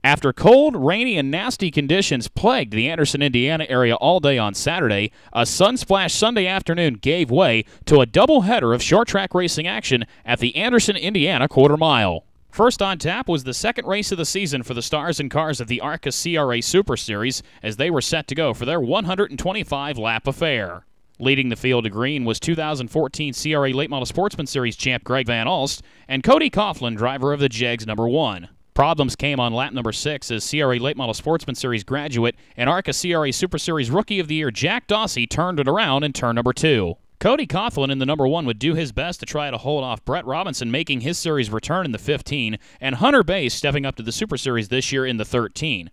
After cold, rainy, and nasty conditions plagued the Anderson, Indiana area all day on Saturday, a sunsplash Sunday afternoon gave way to a doubleheader of short-track racing action at the Anderson, Indiana quarter mile. First on tap was the second race of the season for the stars and cars of the ARCA CRA Super Series as they were set to go for their 125-lap affair. Leading the field to green was 2014 CRA Late Model Sportsman Series champ Greg Van Alst and Cody Coughlin, driver of the Jegs number 1. Problems came on lap number 6 as CRA Late Model Sportsman Series graduate and ARCA CRA Super Series Rookie of the Year Jack Dawsey turned it around in turn number 2. Cody Coughlin in the number 1 would do his best to try to hold off Brett Robinson making his series return in the 15 and Hunter Bays stepping up to the Super Series this year in the 13.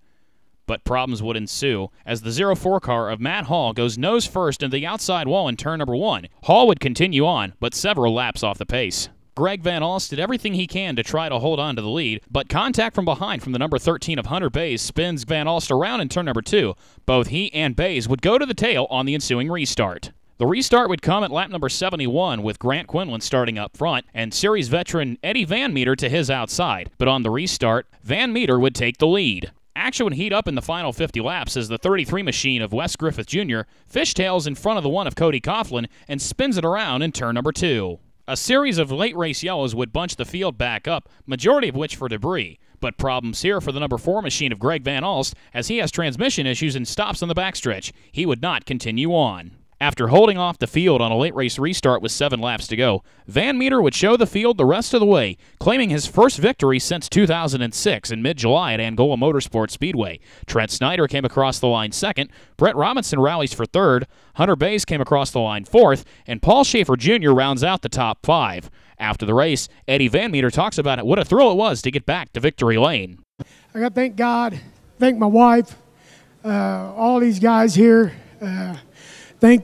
But problems would ensue as the 04 car of Matt Hall goes nose first into the outside wall in turn number 1. Hall would continue on, but several laps off the pace. Greg Van Alst did everything he can to try to hold on to the lead, but contact from behind from the number 13 of Hunter Bays spins Van Alst around in turn number 2. Both he and Bays would go to the tail on the ensuing restart. The restart would come at lap number 71 with Grant Quinlan starting up front and series veteran Eddie Van Meter to his outside, but on the restart, Van Meter would take the lead. Action would heat up in the final 50 laps as the 33 machine of Wes Griffith Jr. fishtails in front of the one of Cody Coughlin and spins it around in turn number 2. A series of late race yellows would bunch the field back up, majority of which for debris, but problems here for the number 4 machine of Greg Van Alst as he has transmission issues and stops on the backstretch. He would not continue on. After holding off the field on a late race restart with 7 laps to go, Van Meter would show the field the rest of the way, claiming his first victory since 2006 in mid-July at Angola Motorsports Speedway. Trent Snyder came across the line second, Brett Robinson rallies for third, Hunter Bays came across the line fourth, and Paul Schaefer Jr. rounds out the top 5. After the race, Eddie Van Meter talks about what a thrill it was to get back to victory lane. I got to thank God, thank my wife, all these guys here. Thank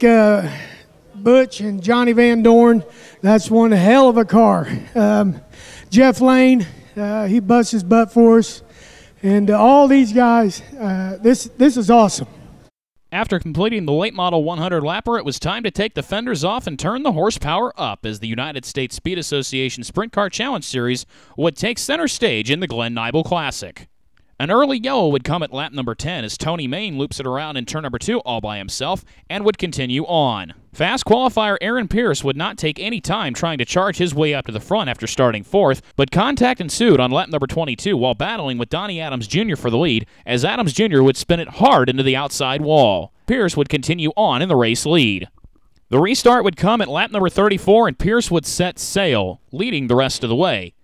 Butch and Johnny Van Dorn. That's one hell of a car. Jeff Lane, he busts his butt for us. And all these guys, this is awesome. After completing the late model 100 lapper, it was time to take the fenders off and turn the horsepower up as the United States Speed Association Sprint Car Challenge Series would take center stage in the Glen Nibel Classic. An early yellow would come at lap number 10 as Tony Main loops it around in turn number 2 all by himself and would continue on. Fast qualifier Aaron Pierce would not take any time trying to charge his way up to the front after starting 4th, but contact ensued on lap number 22 while battling with Donnie Adams Jr. for the lead as Adams Jr. would spin it hard into the outside wall. Pierce would continue on in the race lead. The restart would come at lap number 34 and Pierce would set sail, leading the rest of the way.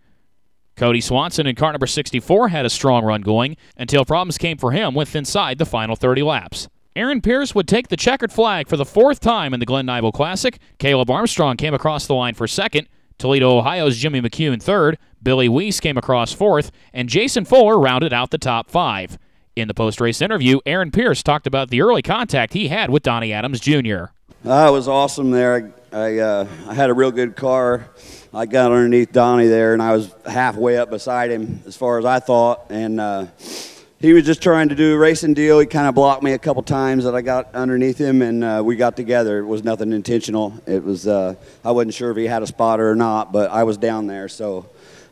Cody Swanson in car number 64 had a strong run going until problems came for him with inside the final 30 laps. Aaron Pierce would take the checkered flag for the 4th time in the Glen Nibel Classic. Caleb Armstrong came across the line for 2nd. Toledo, Ohio's Jimmy McCune 3rd. Billy Weiss came across 4th. And Jason Fuller rounded out the top 5. In the post-race interview, Aaron Pierce talked about the early contact he had with Donnie Adams Jr. It was awesome there. I had a real good car. I got underneath Donnie there, and I was halfway up beside him as far as I thought. And he was just trying to do a racing deal. He kind of blocked me a couple times that I got underneath him, and we got together. It was nothing intentional. It was I wasn't sure if he had a spotter or not, but I was down there. So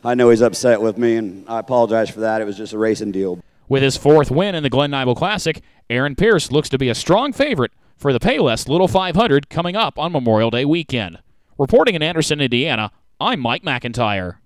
I know he's upset with me, and I apologize for that. It was just a racing deal. With his 4th win in the Glen Nibel Classic, Aaron Pierce looks to be a strong favorite for the Payless Little 500 coming up on Memorial Day weekend. Reporting in Anderson, Indiana, I'm Mike McIntyre.